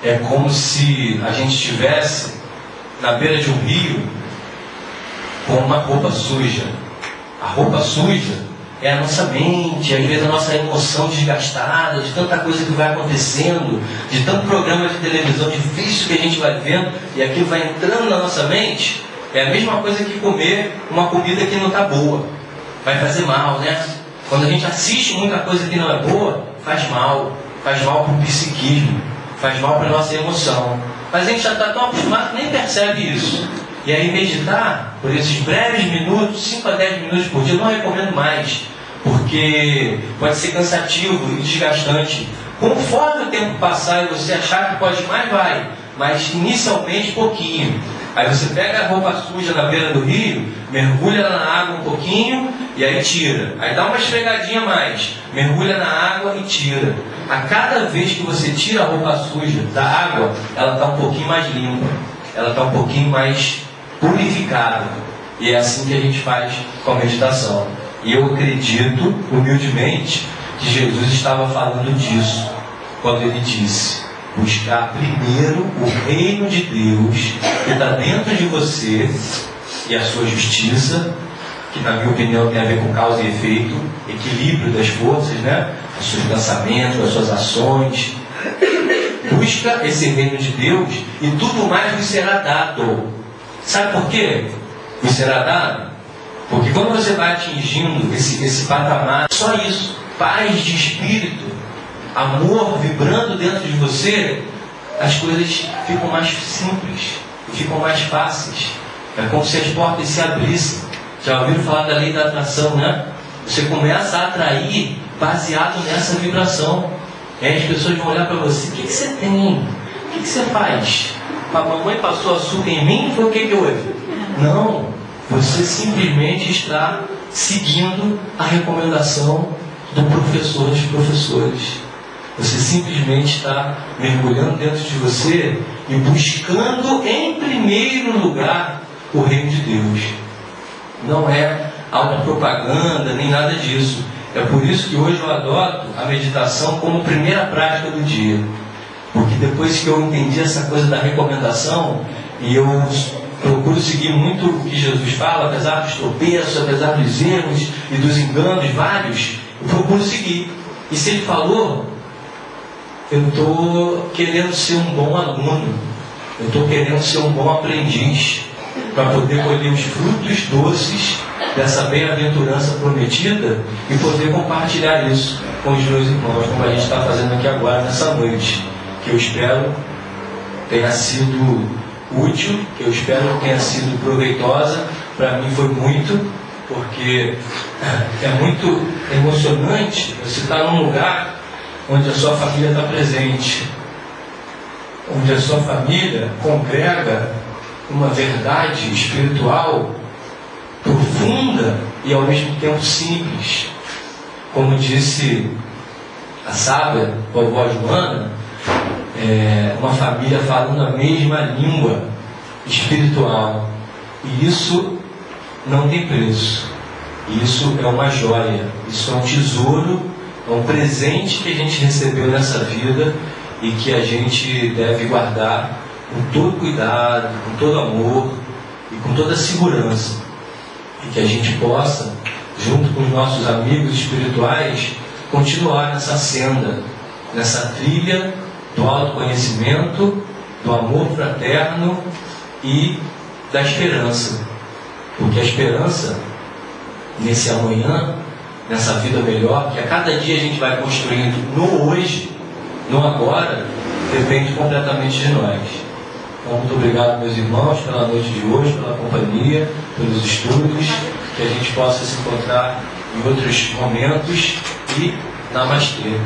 É como se a gente estivesse na beira de um rio com uma roupa suja. A roupa suja é a nossa mente, às vezes a nossa emoção desgastada, de tanta coisa que vai acontecendo, de tanto programa de televisão difícil que a gente vai vendo, e aquilo vai entrando na nossa mente. É a mesma coisa que comer uma comida que não está boa. Vai fazer mal, né? Quando a gente assiste muita coisa que não é boa, faz mal para o psiquismo, faz mal para a nossa emoção. Mas a gente já está tão acostumado que nem percebe isso. E aí meditar, por esses breves minutos, 5 a 10 minutos por dia, eu não recomendo mais, porque pode ser cansativo e desgastante. Conforme o tempo passar e você achar que pode mais, vai. Mas inicialmente pouquinho. Aí você pega a roupa suja na beira do rio, mergulha na água um pouquinho e aí tira. Aí dá uma esfregadinha a mais, mergulha na água e tira. A cada vez que você tira a roupa suja da água, ela está um pouquinho mais limpa, ela está um pouquinho mais purificada. E é assim que a gente faz com a meditação. E eu acredito, humildemente, que Jesus estava falando disso quando ele disse: buscar primeiro o reino de Deus que está dentro de você e a sua justiça, que na minha opinião tem a ver com causa e efeito, equilíbrio das forças, né? Os seus pensamentos, as suas ações. Busca esse reino de Deus e tudo mais lhe será dado. Sabe por quê? Lhe será dado? Porque quando você vai atingindo esse patamar, só isso, paz de espírito, amor vibrando dentro de você, as coisas ficam mais simples, ficam mais fáceis. É como se as portas se abrissem. Já ouviram falar da lei da atração, né? Você começa a atrair baseado nessa vibração. E aí as pessoas vão olhar para você: o que você tem? O que você faz? A mamãe passou açúcar em mim? Foi o que houve? Não, você simplesmente está seguindo a recomendação do professor dos professores. Você simplesmente está mergulhando dentro de você e buscando em primeiro lugar o reino de Deus. Não é autopropaganda nem nada disso. É por isso que hoje eu adoto a meditação como primeira prática do dia. Porque depois que eu entendi essa coisa da recomendação, e eu procuro seguir muito o que Jesus fala, apesar dos tropeços, apesar dos erros e dos enganos vários, eu procuro seguir. E se ele falou, eu estou querendo ser um bom aluno, eu estou querendo ser um bom aprendiz, para poder colher os frutos doces dessa bem-aventurança prometida e poder compartilhar isso com os meus irmãos, como a gente está fazendo aqui agora nessa noite, que eu espero tenha sido útil, que eu espero que tenha sido proveitosa. Para mim foi muito, porque é muito emocionante você estar num lugar onde a sua família está presente, onde a sua família congrega uma verdade espiritual profunda e ao mesmo tempo simples. Como disse a sábia vovó Joana, uma família falando a mesma língua espiritual. E isso não tem preço. Isso é uma joia, isso é um tesouro, é um presente que a gente recebeu nessa vida e que a gente deve guardar com todo cuidado, com todo amor e com toda segurança. E que a gente possa, junto com os nossos amigos espirituais, continuar nessa senda, nessa trilha do autoconhecimento, do amor fraterno e da esperança. Porque a esperança, nesse amanhã, nessa vida melhor, que a cada dia a gente vai construindo no hoje, no agora, depende completamente de nós. Então, muito obrigado, meus irmãos, pela noite de hoje, pela companhia, pelos estudos, que a gente possa se encontrar em outros momentos e namastê.